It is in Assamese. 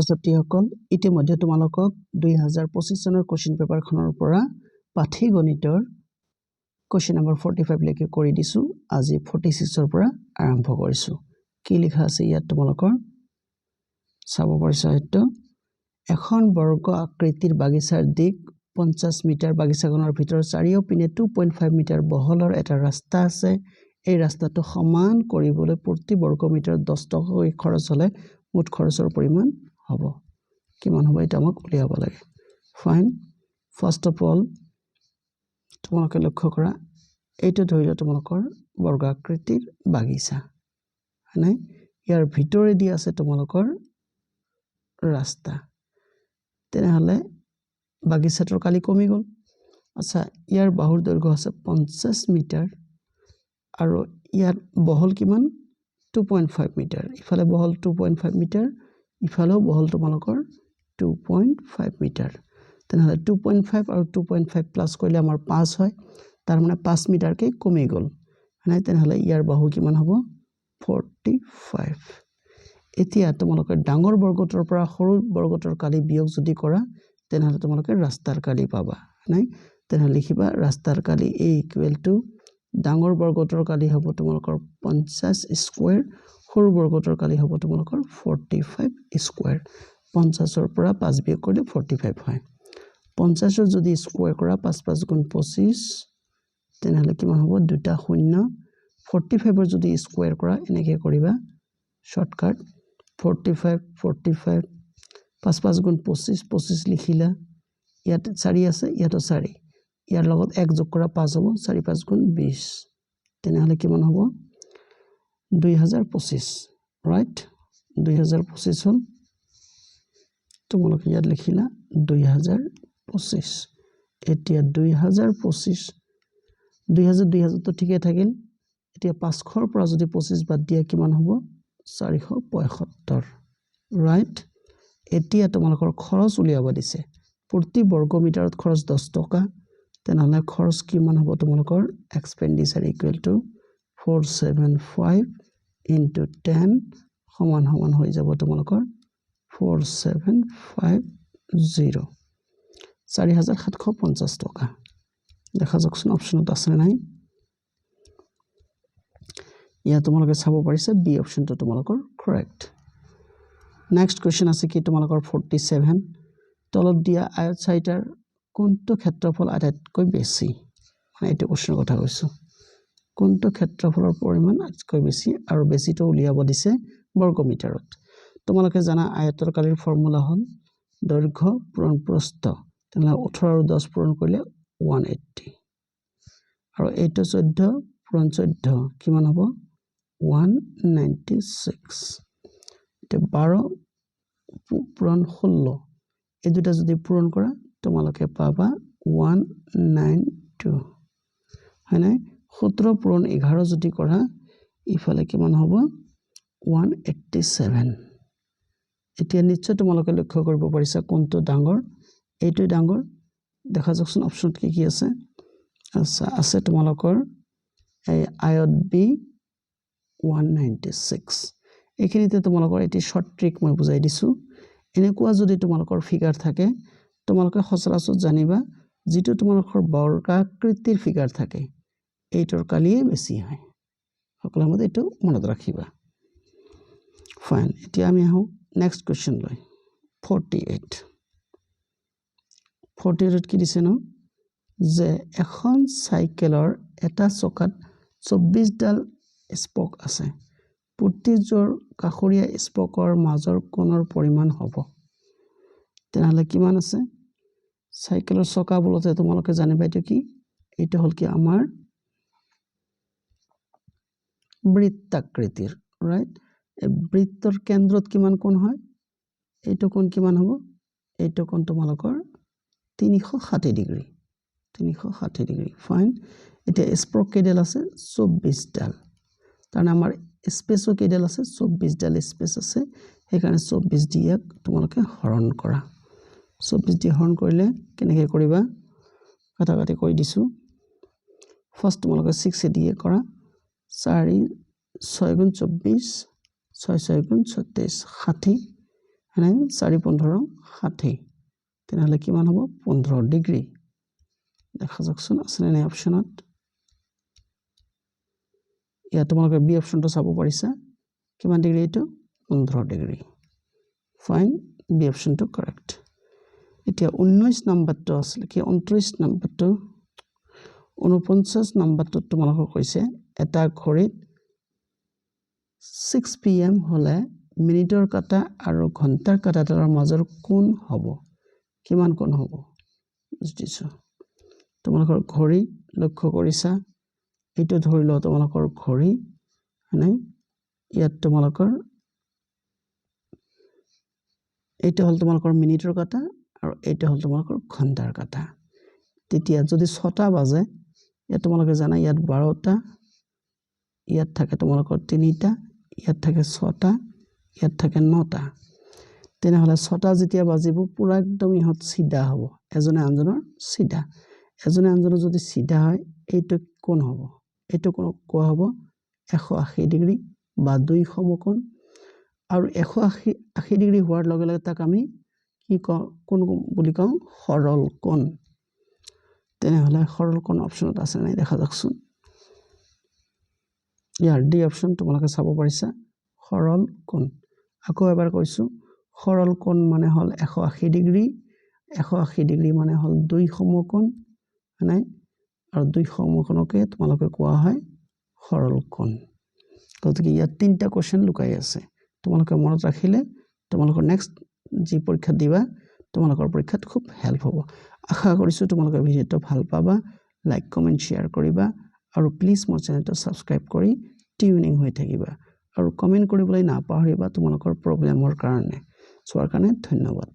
ছাত্ৰীসকল ইতিমধ্যে তোমালোকক 2025 চনৰ কোৱেশ্চন পেপাৰখনৰ পৰা পাঠীগণিতৰ কোৱেশ্চন নম্বৰ 45 লৈকে কৰি দিছো আজি 46 ৰ পৰা আৰম্ভ কৰিছো কি লিখা আছে ইয়াত তোমালোকৰ চাব পাৰিছা হয়তো এখন বৰ্গ আকৃতিৰ বাগিচাৰ দিক 50 মিটাৰ বাগিচাখনৰ ভিতৰত চাৰিওপিনে 2.5 মিটাৰ বহলৰ এটা ৰাস্তা আছে এই ৰাস্তাটো সমান কৰিবলৈ প্ৰতি বৰ্গ মিটাৰত 10 টকাকৈ খৰচ হলে মুঠ খৰচৰ পৰিমাণ হ'ব কিমান হ'ব এটা আমাক উলিয়াব লাগে ফাইন ফাৰ্স্ট অফ অল তোমালোকে লক্ষ্য কৰা এইটো ধৰিলে তোমালোকৰ বৰ্গ আকৃতিৰ বাগিচা হয়নে ইয়াৰ ভিতৰেদি আছে তোমালোকৰ ৰাস্তা তেনেহলে বাগিচাটোৰ কালি কমি গল আচ্ছা ইয়াৰ বাহুৰ দৈৰ্ঘ্য আছে 50 মিটাৰ আৰু ইয়াৰ বহল কিমান 2.5 মিটাৰ ইফালে বহল 2.5 মিটাৰ ইফালেও বহল তোমালোকৰ 2.5 মিটাৰ তেনেহলে 2.5 আৰু 2.5 প্লাস কৰিলে আমাৰ 5 হয় তাৰ মানে 5 মিটাৰ কে কমি গল মানে তেনেহলে ইয়াৰ বাহু কিমান হ'ব 45 এতিয়া তোমালোকে ডাঙৰ বৰ্গটোৰ পৰা সৰু বৰ্গটোৰ কালি বিয়োগ যদি কৰা তেনেহলে তোমালোকে ৰাস্তাৰ কালি পাবা নাই তেনেহলে লিখিবা ৰাস্তাৰ কালি a = ডাঙৰ বৰ্গটোৰ কালি হ'ব তোমালোকৰ 50 স্কয়াৰ সৰু বৰ্গটোৰ কালি হ'ব তোমালোকৰ 45 স্কয়াৰ 50 ৰ পৰা 5 বিয়োগ কৰিলে 45 হয় 50 ৰ যদি স্কয়াৰ কৰা 5 5 গুণ 25 তেনেহলে কিমান হ'ব দুটা শূন্য 45 ৰ যদি স্কয়াৰ কৰা এনেকৈ কৰিবা শৰ্টকাট 45 45 5 5 গুণ 25 25 লিখিলা ইয়াত 4 আছে ইয়াতো 4 ইয়াৰ লগত 1 যোগ কৰা 5 হ'ব 4 5 গুণ 20 তেনেহলে কিমান হ'ব 2025 ৰাইট 2025 হল তোমালোকে ইয়াত লিখিলা 2025 এতিয়া 2025 2000 তো ঠিকে থাকিল এতিয়া 500 ৰ পৰা যদি 25 বাদ দিয়া কিমান হ'ব 475 ৰাইট এতিয়া তোমালোকৰ খৰচ উলিয়াব দিছে প্ৰতি বৰ্গ মিটাৰত খৰচ 10 টকা তেনেহলে খৰচ কিমান হ'ব তোমালোকৰ এক্সপেন্ডিচাৰ = 475 * 10 সমান সমান হৈ যাব তোমালোকৰ 4750 4750 টকা দেখা যাকচোন অপচনত আছে নাই ইয়া তোমালোকে চাব পাৰিছা বি অপচনটো তোমালোকৰ কাৰেক্ট নেক্সট কোৱেশ্চন আছে কি তোমালোকৰ 47 তলত দিয়া আয়ত চাৰিটাৰ কোনটো ক্ষেত্ৰফল আটাইতকৈ বেছি মানে এইটো কোৱেশ্চনৰ কথা কৈছো কোনটো ক্ষেত্ৰফলৰ পৰিমাণ আটাইতকৈ বেছি আৰু বেছিটো উলিয়াব দিছে বৰ্গ মিটাৰত তোমালোকে জানা আয়তৰ কালিৰ ফৰ্মুলা হ'ল দৈৰ্ঘ্য পূৰণ প্ৰস্থ তেনেহলে 18 আৰু 10 পূৰণ কৰিলে 180 আৰু এইটো 14 পূৰণ 14 কিমান হ'ব 196 এটা 12 পূৰণ 16 এই দুটা যদি পূৰণ কৰা তোমালোকে পাবা 192 হয়নে 17 পূৰণ 11 যদি কৰা ইফালে কিমান হ'ব 187 এতিয়া নিশ্চয় তোমালোকে লক্ষ্য কৰিব পাৰিছা কোনটো ডাঙৰ এইটো ডাঙৰ দেখা যাকচোন অপচনত কি আছে আচ্ছা আছে তোমালোকৰ এই আয়ত বি 196 এইখিনিতে তোমালোকৰ এটি শৰ্ট ট্ৰিক মই বুজাই দিছো এনেকুৱা যদি তোমালোকৰ ফিগাৰ থাকে তোমালোকে সচৰাচৰ জানিবা যেটো তোমালোকৰ বৰ্গাকৃতিৰ ফিগাৰ থাকে এইটোৰ কালিয়ে বেছি হয় সকলোৰ মতে এইটো মনত ৰাখিবা ফাইন এতিয়া আমি আহো নেক্সট কোৱেশ্চন লৈ 48 কি দিছে ন যে এখন সাইকেলৰ এটা চকাত 24 ডাল স্পক আছে প্ৰতিজোৰ কাষৰীয়া স্পকৰ মাজৰ কোণৰ পৰিমাণ হ'ব তেনেহলে কিমান আছে সাইকেলৰ চকা বলতে তোমালোকে জানিবা এইটো কি এইটো হল কি আমাৰ বৃত্তাকৃতিৰ ৰাইট এই বৃত্তৰ কেন্দ্ৰত কিমান কোণ হয় এইটো কোণ কিমান হ'ব এইটো কোণ তোমালোকৰ 360 ডিগ্ৰী 360 ডিগ্ৰী ফাইন এটা স্পক কেডাল আছে 24 ডাল তাৰমানে আমাৰ স্পেসও কেডাল আছে 24 ডাল স্পেস আছে সেইকাৰণে 24 দিয়াক তোমালোকে হৰণ কৰা 24 দি হৰণ কৰিলে কেনেকৈ কৰিবা কাটাকাটি কৰি দিছো ফাৰ্স্ট তোমালোকে 6 দিয়ে কৰা 4 6 গুণ 24 6 6 গুণ 36 60 হয়নে 4 15 60 তেনেহলে কিমান হ'ব 15 ডিগ্ৰী দেখা যাকচোন আছে নে অপচনত ইয়া তোমালোকে বি অপচনটো চাব পাৰিছা কিমান ডিগ্ৰী এটো 15 ডিগ্ৰী ফাইন বি অপচনটো কাৰেক্ট এতিয়া 19 নম্বৰটো আছিল কি 29 নম্বৰটো 49 নম্বৰটো তোমালোকক কৈছে এটা ঘড়ীত 6 pm হলে মিনিটৰ কাটা আৰু ঘণ্টাৰ কাটাৰ মাজৰ কোণ হ'ব কিমান কোণ হ'ব বুজিছো তোমালোকৰ ঘড়ী লক্ষ্য কৰিছা এইটো ধৰি লও তোমালোকৰ ঘড়ী মানে ইয়াত তোমালোকৰ এইটো হল তোমালোকৰ মিনিটৰ কাটা আৰু এইটো হল তোমালোকৰ ঘণ্টাৰ কাটা তেতিয়া যদি 6টা বাজে ইয়াত তোমালোকে জানা ইয়াত 12টা ইয়াত থাকে তোমালোকৰ 3টা ইয়াত থাকে 6টা ইয়াত থাকে 9টা তেনেহলে 6টা যেতিয়া বাজিব পুৰা একদম ইহত সিধা হ'ব এজনে আনজনৰ সিধা এজনে আনজনৰ যদি সিধা হয় এইটো কোণ হ'ব এইটো কোৱা হ'ব 180 ডিগ্ৰী বা 2 সমকোণ আৰু 180 ডিগ্ৰী হোৱাৰ লগে লগে তাক আমি কি কোণ বুলি কওঁ সৰল কোণ তেনেহলে সৰল কোণ অপচনত আছে নাই দেখা যাকচোন ইয়াৰ ডি অপচন তোমালোকে চাব পাৰিছা সৰল কোণ আকৌ এবাৰ কৈছো সৰল কোণ মানে হল 180 ডিগ্ৰী 180 ডিগ্ৰী মানে হল 2 সমকোণ নাই আৰু 2 সমকোণকে তোমালোকে কোৱা হয় সৰল কোণ গতিকে ইয়াত তিনটা কোৱেশ্চন লুকাই আছে তোমালোকে মনত ৰাখিলে তোমালোকৰ নেক্সট যি পৰীক্ষা দিবা তোমালোকৰ পৰীক্ষাত খুব হেল্প হ'ব আশা কৰিছো তোমালোকে ভিডিওটো ভাল পাবা লাইক কমেন্ট শেয়াৰ কৰিবা আৰু প্লিজ মোৰ চেনেলটো সাবস্ক্ৰাইব কৰি টিউনিং হৈ থাকিবা আৰু কমেন্ট কৰিবলৈ নাপাহৰিবা তোমালোকৰ প্ৰবলেমৰ কাৰণে চোৱাৰ কাৰণে ধন্যবাদ